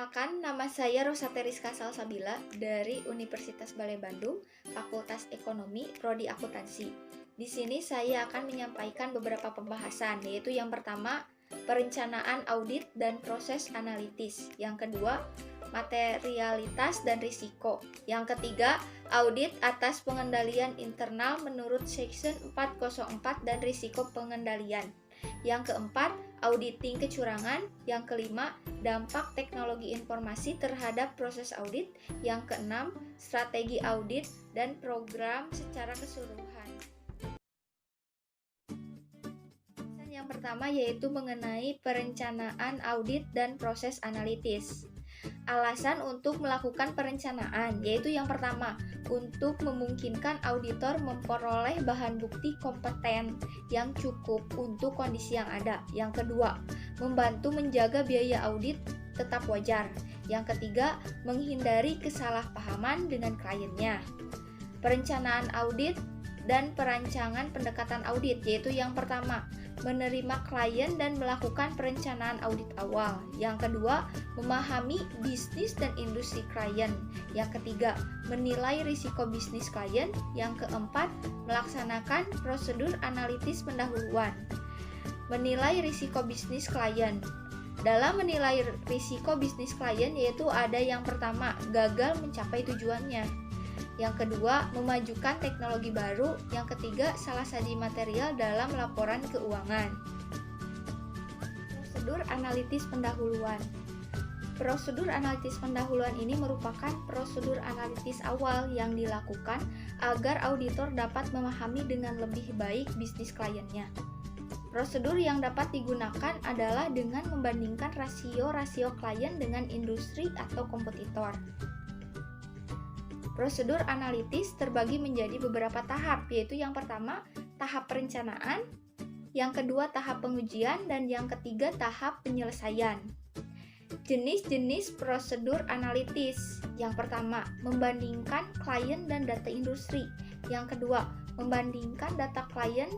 Perkenalkan, nama saya Rosate Rizka Salsabila dari Universitas Balai Bandung, Fakultas Ekonomi, Prodi Akuntansi. Di sini saya akan menyampaikan beberapa pembahasan, yaitu yang pertama, perencanaan audit dan proses analitis. Yang kedua, materialitas dan risiko. Yang ketiga, audit atas pengendalian internal menurut Section 404 dan risiko pengendalian. Yang keempat, auditing kecurangan. Yang kelima, dampak teknologi informasi terhadap proses audit. Yang keenam, strategi audit dan program secara keseluruhan. Yang pertama yaitu mengenai perencanaan audit dan proses analitis. Alasan untuk melakukan perencanaan yaitu yang pertama, untuk memungkinkan auditor memperoleh bahan bukti kompeten yang cukup untuk kondisi yang ada. Yang kedua, membantu menjaga biaya audit tetap wajar. Yang ketiga, menghindari kesalahpahaman dengan kliennya. Perencanaan audit dan perancangan pendekatan audit yaitu yang pertama, menerima klien dan melakukan perencanaan audit awal. Yang kedua, memahami bisnis dan industri klien. Yang ketiga, menilai risiko bisnis klien. Yang keempat, melaksanakan prosedur analitis pendahuluan. Menilai risiko bisnis klien. Dalam menilai risiko bisnis klien yaitu ada yang pertama, gagal mencapai tujuannya. Yang kedua, memajukan teknologi baru. Yang ketiga, salah saji material dalam laporan keuangan. Prosedur analitis pendahuluan. Prosedur analitis pendahuluan ini merupakan prosedur analitis awal yang dilakukan agar auditor dapat memahami dengan lebih baik bisnis kliennya. Prosedur yang dapat digunakan adalah dengan membandingkan rasio-rasio klien dengan industri atau kompetitor. Prosedur analitis terbagi menjadi beberapa tahap, yaitu yang pertama, tahap perencanaan, yang kedua, tahap pengujian, dan yang ketiga, tahap penyelesaian. Jenis-jenis prosedur analitis. Yang pertama, membandingkan klien dan data industri. Yang kedua, membandingkan data klien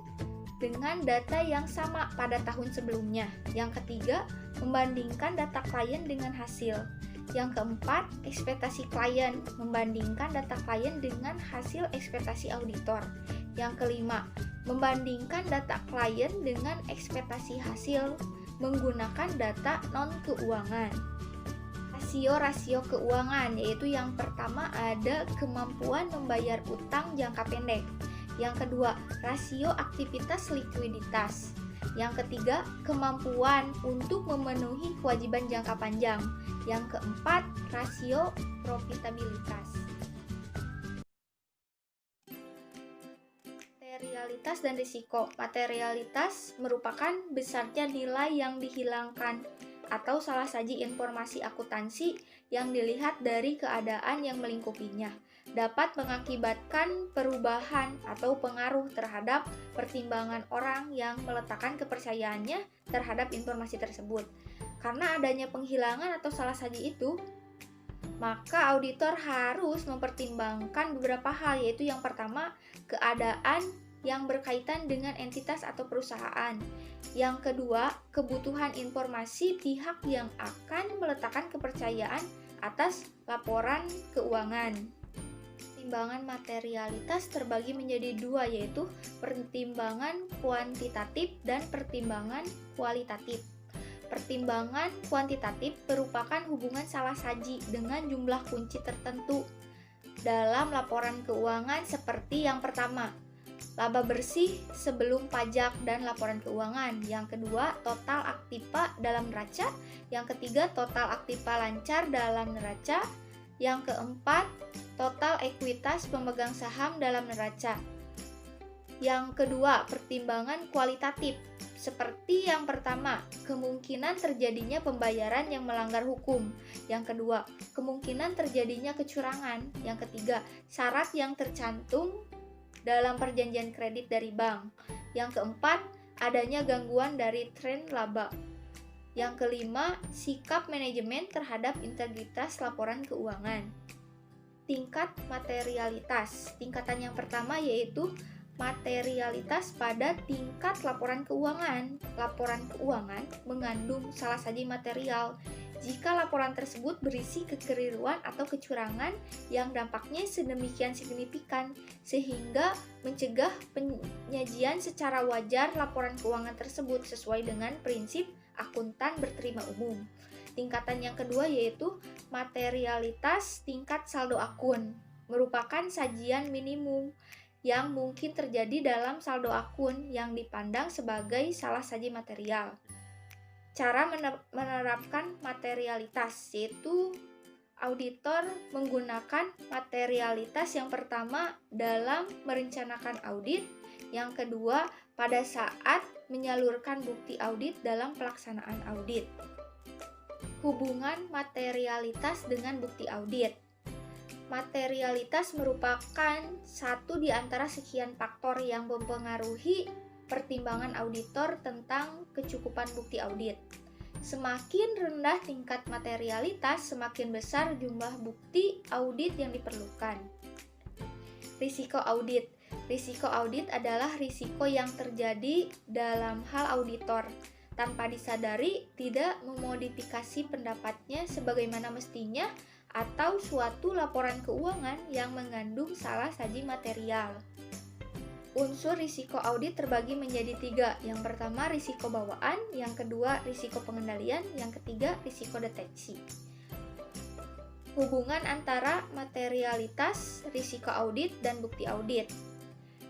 dengan data yang sama pada tahun sebelumnya. Yang ketiga, membandingkan data klien dengan hasil. Yang keempat, ekspektasi klien, membandingkan data klien dengan hasil ekspektasi auditor. Yang kelima, membandingkan data klien dengan ekspektasi hasil menggunakan data non-keuangan. Rasio-rasio keuangan, yaitu yang pertama ada kemampuan membayar utang jangka pendek. Yang kedua, rasio aktivitas likuiditas. Yang ketiga, kemampuan untuk memenuhi kewajiban jangka panjang. Yang keempat, rasio profitabilitas. Materialitas dan risiko. Materialitas merupakan besarnya nilai yang dihilangkan atau salah saji informasi akuntansi yang dilihat dari keadaan yang melingkupinya, dapat mengakibatkan perubahan atau pengaruh terhadap pertimbangan orang yang meletakkan kepercayaannya terhadap informasi tersebut. Karena adanya penghilangan atau salah saji itu, maka auditor harus mempertimbangkan beberapa hal, yaitu yang pertama, keadaan yang berkaitan dengan entitas atau perusahaan. Yang kedua, kebutuhan informasi pihak yang akan meletakkan kepercayaan atas laporan keuangan. Pertimbangan materialitas terbagi menjadi dua, yaitu pertimbangan kuantitatif dan pertimbangan kualitatif. Pertimbangan kuantitatif merupakan hubungan salah saji dengan jumlah kunci tertentu dalam laporan keuangan seperti yang pertama, laba bersih sebelum pajak dan laporan keuangan. Yang kedua, total aktiva dalam neraca. Yang ketiga, total aktiva lancar dalam neraca. Yang keempat, total ekuitas pemegang saham dalam neraca. Yang kedua, pertimbangan kualitatif. Seperti yang pertama, kemungkinan terjadinya pembayaran yang melanggar hukum. Yang kedua, kemungkinan terjadinya kecurangan. Yang ketiga, syarat yang tercantum dalam perjanjian kredit dari bank. Yang keempat, adanya gangguan dari tren laba. Yang kelima, sikap manajemen terhadap integritas laporan keuangan. Tingkat materialitas. Tingkatan yang pertama yaitu materialitas pada tingkat laporan keuangan. Laporan keuangan mengandung salah saji material jika laporan tersebut berisi kekeliruan atau kecurangan yang dampaknya sedemikian signifikan sehingga mencegah penyajian secara wajar laporan keuangan tersebut sesuai dengan prinsip akuntan berterima umum. Tingkatan yang kedua yaitu materialitas tingkat saldo akun, merupakan sajian minimum yang mungkin terjadi dalam saldo akun yang dipandang sebagai salah saji material. Cara menerapkan materialitas yaitu auditor menggunakan materialitas yang pertama dalam merencanakan audit, yang kedua pada saat menyalurkan bukti audit dalam pelaksanaan audit. Hubungan materialitas dengan bukti audit. Materialitas merupakan satu di antara sekian faktor yang mempengaruhi pertimbangan auditor tentang kecukupan bukti audit. Semakin rendah tingkat materialitas, semakin besar jumlah bukti audit yang diperlukan. Risiko audit. Risiko audit adalah risiko yang terjadi dalam hal auditor tanpa disadari tidak memodifikasi pendapatnya sebagaimana mestinya atau suatu laporan keuangan yang mengandung salah saji material. Unsur risiko audit terbagi menjadi 3. Yang pertama risiko bawaan, yang kedua risiko pengendalian, yang ketiga risiko deteksi. Hubungan antara materialitas, risiko audit, dan bukti audit.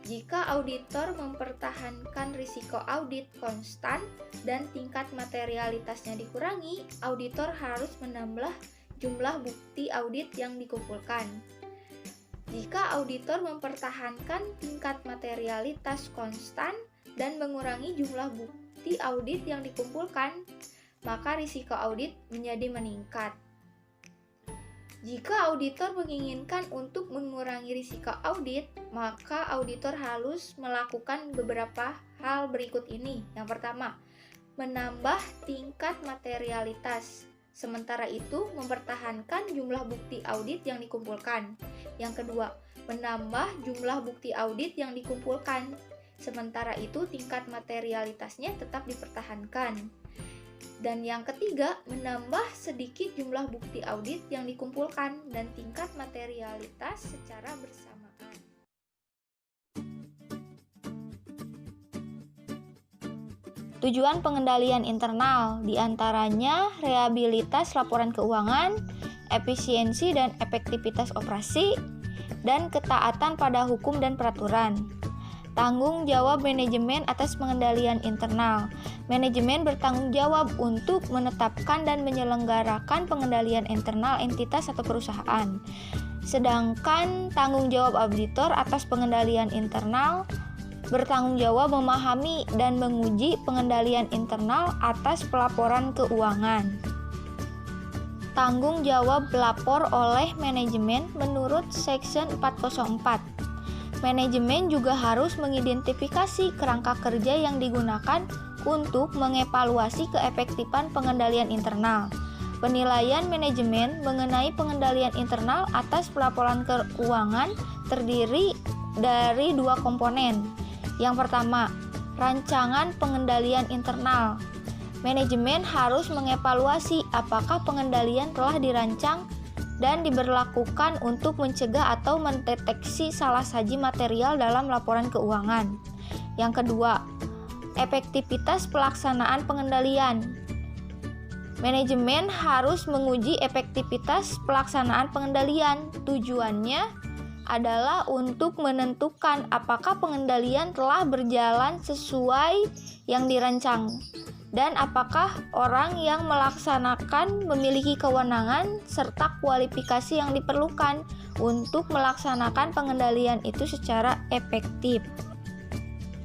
Jika auditor mempertahankan risiko audit konstan dan tingkat materialitasnya dikurangi, auditor harus menambah jumlah bukti audit yang dikumpulkan. Jika auditor mempertahankan tingkat materialitas konstan dan mengurangi jumlah bukti audit yang dikumpulkan, maka risiko audit menjadi meningkat. Jika auditor menginginkan untuk mengurangi risiko audit, maka auditor harus melakukan beberapa hal berikut ini. Yang pertama, menambah tingkat materialitas. Sementara itu, mempertahankan jumlah bukti audit yang dikumpulkan. Yang kedua, menambah jumlah bukti audit yang dikumpulkan. Sementara itu, tingkat materialitasnya tetap dipertahankan. Dan yang ketiga, menambah sedikit jumlah bukti audit yang dikumpulkan dan tingkat materialitas secara bersamaan. Tujuan pengendalian internal diantaranya rehabilitas laporan keuangan, efisiensi dan efektivitas operasi, dan ketaatan pada hukum dan peraturan. Tanggung jawab manajemen atas pengendalian internal. Manajemen bertanggung jawab untuk menetapkan dan menyelenggarakan pengendalian internal entitas atau perusahaan. Sedangkan tanggung jawab auditor atas pengendalian internal bertanggung jawab memahami dan menguji pengendalian internal atas pelaporan keuangan. Tanggung jawab pelapor oleh manajemen menurut Section 404. Manajemen juga harus mengidentifikasi kerangka kerja yang digunakan untuk mengevaluasi keefektifan pengendalian internal. Penilaian manajemen mengenai pengendalian internal atas pelaporan keuangan terdiri dari 2 komponen. Yang pertama, rancangan pengendalian internal. Manajemen harus mengevaluasi apakah pengendalian telah dirancang dan diberlakukan untuk mencegah atau mendeteksi salah saji material dalam laporan keuangan. Yang kedua, efektivitas pelaksanaan pengendalian. Manajemen harus menguji efektivitas pelaksanaan pengendalian. Tujuannya adalah untuk menentukan apakah pengendalian telah berjalan sesuai yang dirancang dan apakah orang yang melaksanakan memiliki kewenangan serta kualifikasi yang diperlukan untuk melaksanakan pengendalian itu secara efektif.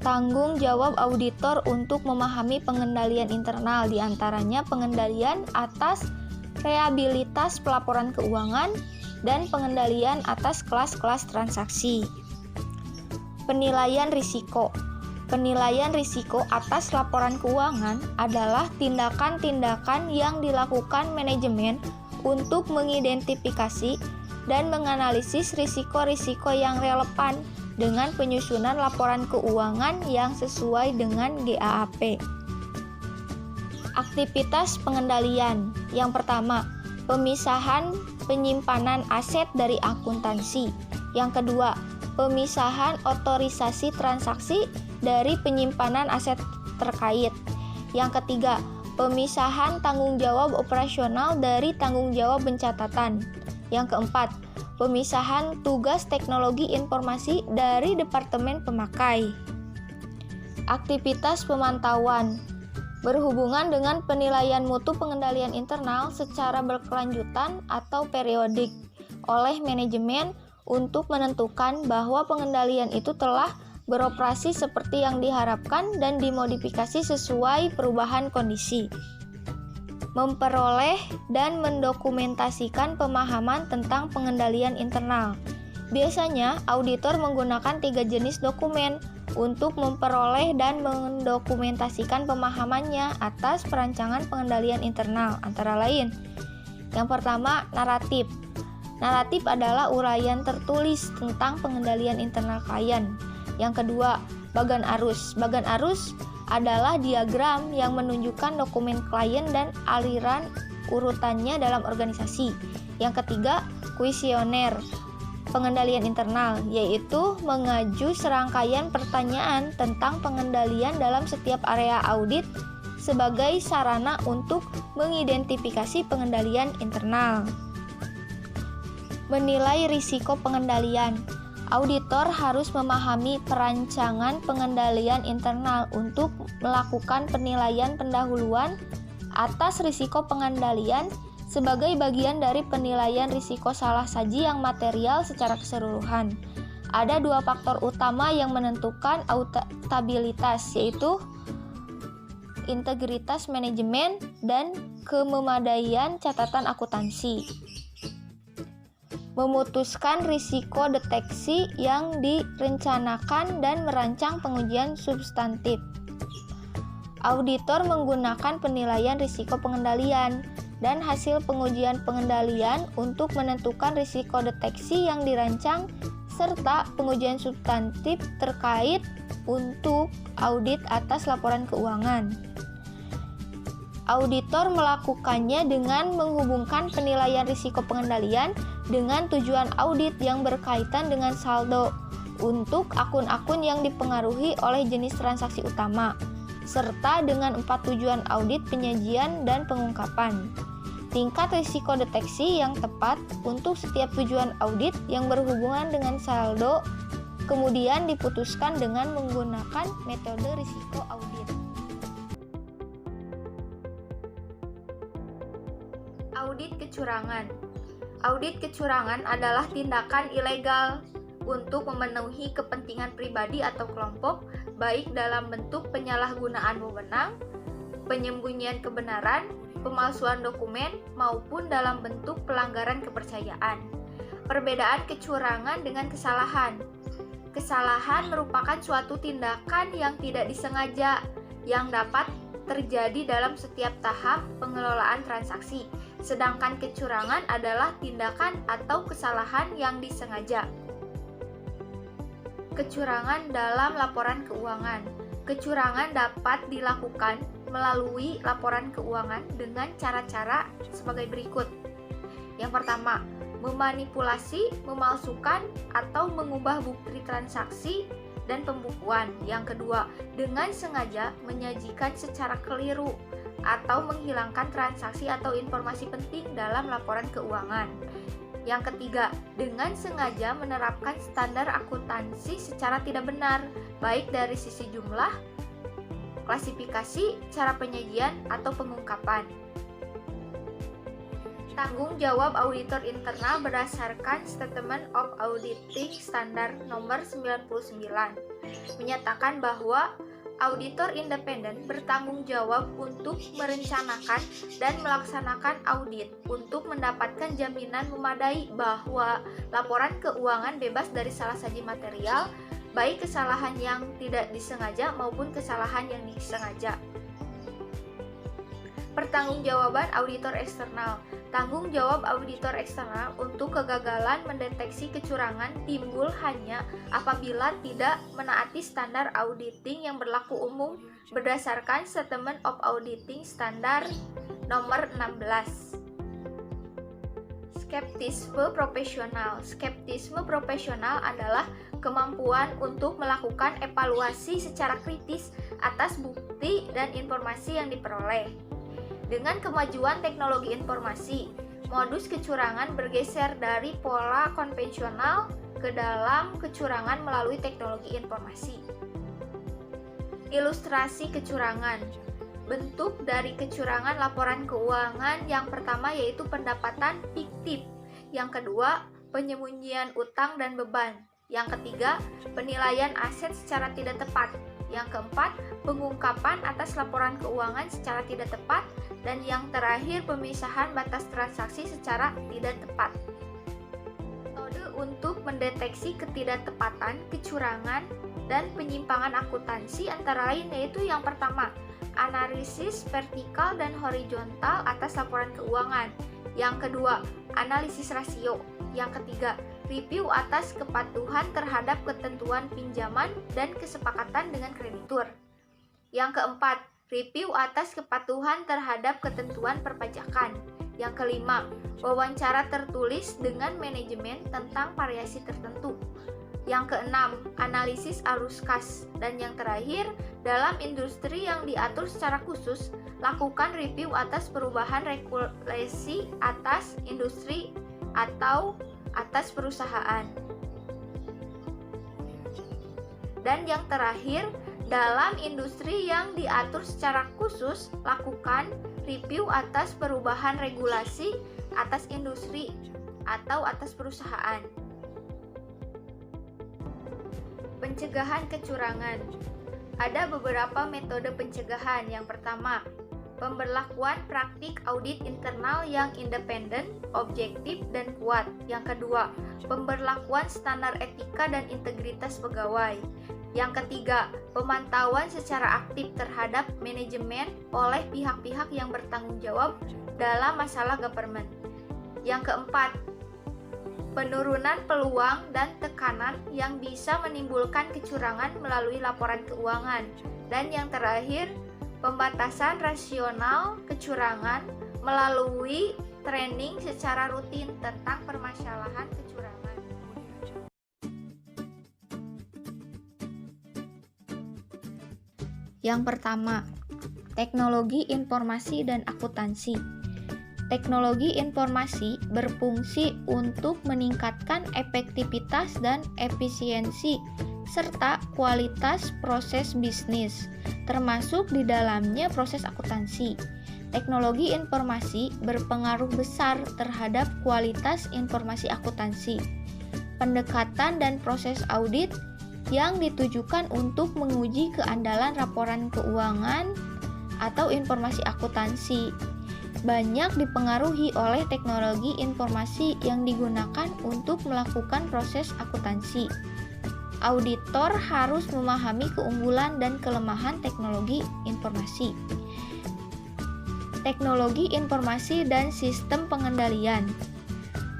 Tanggung jawab auditor untuk memahami pengendalian internal, diantaranya pengendalian atas rehabilitas pelaporan keuangan dan pengendalian atas kelas-kelas transaksi. Penilaian risiko. Penilaian risiko atas laporan keuangan adalah tindakan-tindakan yang dilakukan manajemen untuk mengidentifikasi dan menganalisis risiko-risiko yang relevan dengan penyusunan laporan keuangan yang sesuai dengan GAAP. Aktivitas pengendalian. Yang pertama, pemisahan penyimpanan aset dari akuntansi. Yang kedua, pemisahan otorisasi transaksi dari penyimpanan aset terkait. Yang ketiga, pemisahan tanggung jawab operasional dari tanggung jawab pencatatan. Yang keempat, pemisahan tugas teknologi informasi dari departemen pemakai. Aktivitas pemantauan berhubungan dengan penilaian mutu pengendalian internal secara berkelanjutan atau periodik oleh manajemen untuk menentukan bahwa pengendalian itu telah beroperasi seperti yang diharapkan dan dimodifikasi sesuai perubahan kondisi. Memperoleh dan mendokumentasikan pemahaman tentang pengendalian internal. Biasanya, auditor menggunakan 3 jenis dokumen untuk memperoleh dan mendokumentasikan pemahamannya atas perancangan pengendalian internal, antara lain. Yang pertama, naratif. Naratif adalah uraian tertulis tentang pengendalian internal klien. Yang kedua, bagan arus. Bagan arus adalah diagram yang menunjukkan dokumen klien dan aliran urutannya dalam organisasi. Yang ketiga, kuesioner pengendalian internal, yaitu mengaju serangkaian pertanyaan tentang pengendalian dalam setiap area audit sebagai sarana untuk mengidentifikasi pengendalian internal. Menilai risiko pengendalian. Auditor harus memahami perancangan pengendalian internal untuk melakukan penilaian pendahuluan atas risiko pengendalian sebagai bagian dari penilaian risiko salah saji yang material secara keseluruhan. Ada 2 faktor utama yang menentukan auditabilitas, yaitu integritas manajemen dan kememadaian catatan akuntansi. Memutuskan risiko deteksi yang direncanakan dan merancang pengujian substantif. Auditor menggunakan penilaian risiko pengendalian dan hasil pengujian pengendalian untuk menentukan risiko deteksi yang dirancang serta pengujian substantif terkait untuk audit atas laporan keuangan. Auditor melakukannya dengan menghubungkan penilaian risiko pengendalian dengan tujuan audit yang berkaitan dengan saldo untuk akun-akun yang dipengaruhi oleh jenis transaksi utama, serta dengan 4 tujuan audit penyajian dan pengungkapan. Tingkat risiko deteksi yang tepat untuk setiap tujuan audit yang berhubungan dengan saldo kemudian diputuskan dengan menggunakan metode risiko audit. Audit kecurangan. Audit kecurangan adalah tindakan ilegal untuk memenuhi kepentingan pribadi atau kelompok, baik dalam bentuk penyalahgunaan wewenang, penyembunyian kebenaran, pemalsuan dokumen, maupun dalam bentuk pelanggaran kepercayaan. Perbedaan kecurangan dengan kesalahan. Kesalahan merupakan suatu tindakan yang tidak disengaja, yang dapat terjadi dalam setiap tahap pengelolaan transaksi, sedangkan kecurangan adalah tindakan atau kesalahan yang disengaja. Kecurangan dalam laporan keuangan. Kecurangan dapat dilakukan melalui laporan keuangan dengan cara-cara sebagai berikut. Yang pertama, memanipulasi, memalsukan, atau mengubah bukti transaksi dan pembukuan. Yang kedua, dengan sengaja menyajikan secara keliru atau menghilangkan transaksi atau informasi penting dalam laporan keuangan. Yang ketiga, dengan sengaja menerapkan standar akuntansi secara tidak benar, baik dari sisi jumlah, klasifikasi, cara penyajian, atau pengungkapan. Tanggung jawab auditor internal berdasarkan Statement of Auditing Standard nomor 99 menyatakan bahwa auditor independen bertanggung jawab untuk merencanakan dan melaksanakan audit untuk mendapatkan jaminan memadai bahwa laporan keuangan bebas dari salah saji material, baik kesalahan yang tidak disengaja maupun kesalahan yang disengaja. Pertanggungjawaban auditor eksternal. Tanggung jawab auditor eksternal untuk kegagalan mendeteksi kecurangan timbul hanya apabila tidak menaati standar auditing yang berlaku umum berdasarkan Statement of Auditing Standard nomor 16. Skeptisme profesional. Skeptisme profesional adalah kemampuan untuk melakukan evaluasi secara kritis atas bukti dan informasi yang diperoleh. Dengan kemajuan teknologi informasi, modus kecurangan bergeser dari pola konvensional ke dalam kecurangan melalui teknologi informasi. Ilustrasi kecurangan. Bentuk dari kecurangan laporan keuangan yang pertama yaitu pendapatan fiktif, yang kedua penyembunyian utang dan beban, yang ketiga penilaian aset secara tidak tepat, yang keempat pengungkapan atas laporan keuangan secara tidak tepat, dan yang terakhir pemisahan batas transaksi secara tidak tepat. Metode untuk mendeteksi ketidaktepatan, kecurangan, dan penyimpangan akuntansi antara lain yaitu yang pertama, analisis vertikal dan horizontal atas laporan keuangan. Yang kedua, analisis rasio. Yang ketiga, review atas kepatuhan terhadap ketentuan pinjaman dan kesepakatan dengan kreditur. Yang keempat, review atas kepatuhan terhadap ketentuan perpajakan. Yang kelima, wawancara tertulis dengan manajemen tentang variasi tertentu. Yang keenam, analisis arus kas. Dan yang terakhir, dalam industri yang diatur secara khusus, lakukan review atas perubahan regulasi atas industri atau atas perusahaan. Dan yang terakhir, dalam industri yang diatur secara khusus, lakukan review atas perubahan regulasi atas industri atau atas perusahaan. Pencegahan kecurangan. Ada beberapa metode pencegahan. Yang pertama, pemberlakuan praktik audit internal yang independen, objektif, dan kuat. Yang kedua, pemberlakuan standar etika dan integritas pegawai. Yang ketiga, pemantauan secara aktif terhadap manajemen oleh pihak-pihak yang bertanggung jawab dalam masalah government. Yang keempat, penurunan peluang dan tekanan yang bisa menimbulkan kecurangan melalui laporan keuangan. Dan yang terakhir, pembatasan rasional kecurangan melalui training secara rutin tentang permasalahan kecurangan. Yang pertama, teknologi informasi dan akuntansi. Teknologi informasi berfungsi untuk meningkatkan efektivitas dan efisiensi serta kualitas proses bisnis, termasuk di dalamnya proses akuntansi. Teknologi informasi berpengaruh besar terhadap kualitas informasi akuntansi. Pendekatan dan proses audit yang ditujukan untuk menguji keandalan laporan keuangan atau informasi akuntansi banyak dipengaruhi oleh teknologi informasi yang digunakan untuk melakukan proses akuntansi. Auditor harus memahami keunggulan dan kelemahan teknologi informasi. Teknologi informasi dan sistem pengendalian.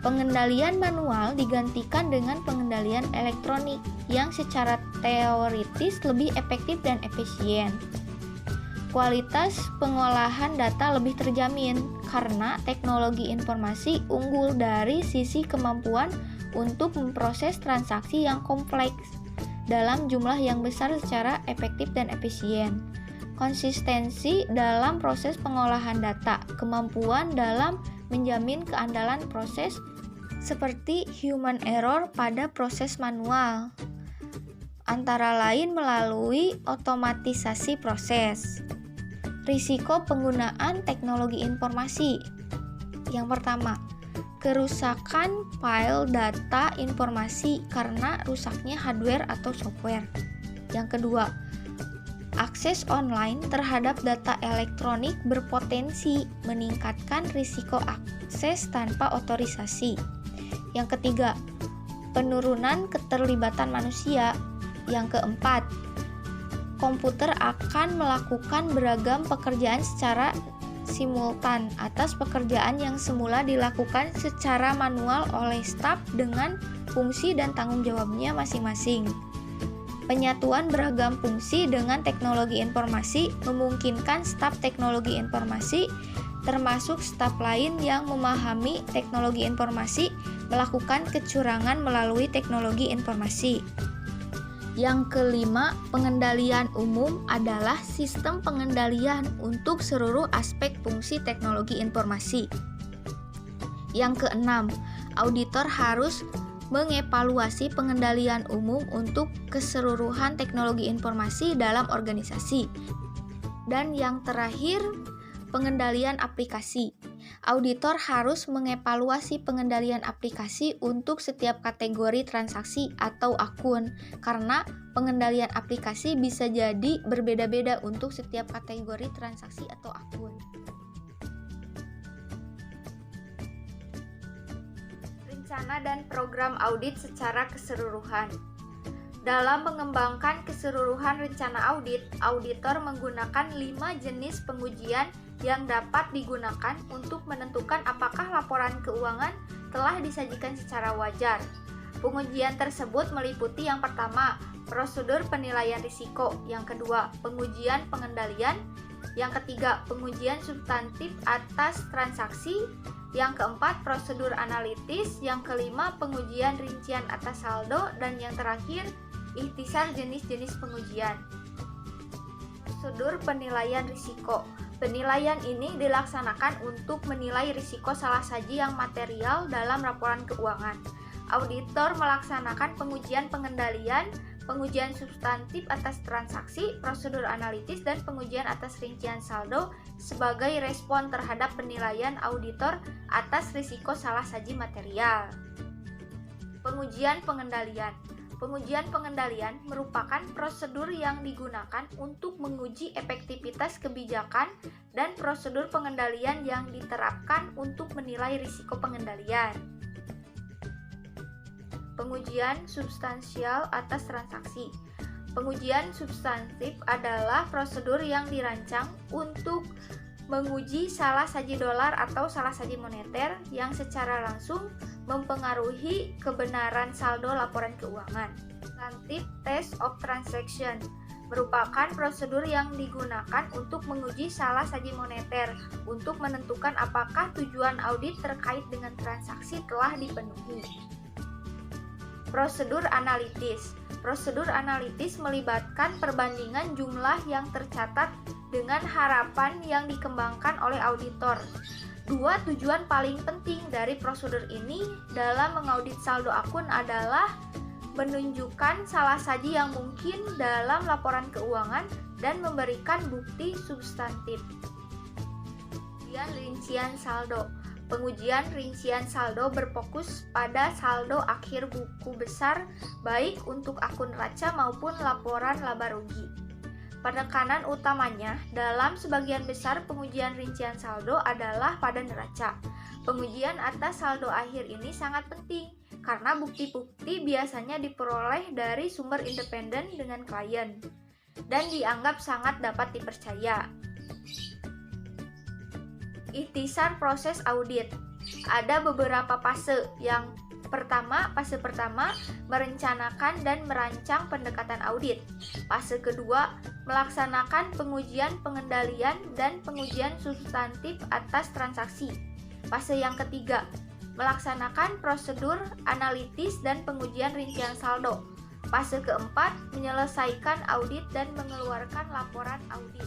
Pengendalian manual digantikan dengan pengendalian elektronik yang secara teoritis lebih efektif dan efisien. Kualitas pengolahan data lebih terjamin karena teknologi informasi unggul dari sisi kemampuan untuk memproses transaksi yang kompleks dalam jumlah yang besar secara efektif dan efisien. Konsistensi dalam proses pengolahan data, kemampuan dalam menjamin keandalan proses seperti human error pada proses manual, antara lain melalui otomatisasi proses. Risiko penggunaan teknologi informasi. Yang pertama, kerusakan file data informasi karena rusaknya hardware atau software. Yang kedua, akses online terhadap data elektronik berpotensi meningkatkan risiko akses tanpa otorisasi. Yang ketiga, penurunan keterlibatan manusia. Yang keempat, komputer akan melakukan beragam pekerjaan secara simultan atas pekerjaan yang semula dilakukan secara manual oleh staf dengan fungsi dan tanggung jawabnya masing-masing. Penyatuan beragam fungsi dengan teknologi informasi memungkinkan staf teknologi informasi, termasuk staf lain yang memahami teknologi informasi, melakukan kecurangan melalui teknologi informasi. Yang kelima, pengendalian umum adalah sistem pengendalian untuk seluruh aspek fungsi teknologi informasi. Yang keenam, auditor harus mengevaluasi pengendalian umum untuk keseluruhan teknologi informasi dalam organisasi. Dan yang terakhir, pengendalian aplikasi. Auditor harus mengevaluasi pengendalian aplikasi untuk setiap kategori transaksi atau akun, karena pengendalian aplikasi bisa jadi berbeda-beda untuk setiap kategori transaksi atau akun. Rencana dan program audit secara keseluruhan. Dalam mengembangkan keseluruhan rencana audit, auditor menggunakan 5 jenis pengujian yang dapat digunakan untuk menentukan apakah laporan keuangan telah disajikan secara wajar. Pengujian tersebut meliputi yang pertama, prosedur penilaian risiko, yang kedua, pengujian pengendalian, yang ketiga, pengujian substantif atas transaksi, yang keempat, prosedur analitis, yang kelima, pengujian rincian atas saldo, dan yang terakhir, ikhtisar jenis-jenis pengujian. Prosedur penilaian risiko. Penilaian ini dilaksanakan untuk menilai risiko salah saji yang material dalam laporan keuangan. Auditor melaksanakan pengujian pengendalian, pengujian substantif atas transaksi, prosedur analitis, dan pengujian atas rincian saldo sebagai respon terhadap penilaian auditor atas risiko salah saji material. Pengujian pengendalian. Pengujian pengendalian merupakan prosedur yang digunakan untuk menguji efektivitas kebijakan dan prosedur pengendalian yang diterapkan untuk menilai risiko pengendalian. Pengujian substansial atas transaksi. Pengujian substantif adalah prosedur yang dirancang untuk menguji salah saji dolar atau salah saji moneter yang secara langsung mempengaruhi kebenaran saldo laporan keuangan. Substantive test of transaction merupakan prosedur yang digunakan untuk menguji salah saji moneter untuk menentukan apakah tujuan audit terkait dengan transaksi telah dipenuhi. Prosedur analitis. Prosedur analitis melibatkan perbandingan jumlah yang tercatat dengan harapan yang dikembangkan oleh auditor. Dua tujuan paling penting dari prosedur ini dalam mengaudit saldo akun adalah menunjukkan salah saji yang mungkin dalam laporan keuangan dan memberikan bukti substantif. Pengujian rincian saldo. Pengujian rincian saldo berfokus pada saldo akhir buku besar baik untuk akun neraca maupun laporan laba rugi. Penekanan utamanya dalam sebagian besar pengujian rincian saldo adalah pada neraca. Pengujian atas saldo akhir ini sangat penting karena bukti-bukti biasanya diperoleh dari sumber independen dengan klien dan dianggap sangat dapat dipercaya. Ikhtisar proses audit. Ada beberapa fase. Fase pertama, merencanakan dan merancang pendekatan audit. Fase kedua, melaksanakan pengujian pengendalian dan pengujian substantif atas transaksi. Fase yang ketiga, melaksanakan prosedur analitis dan pengujian rincian saldo. Fase keempat, menyelesaikan audit dan mengeluarkan laporan audit.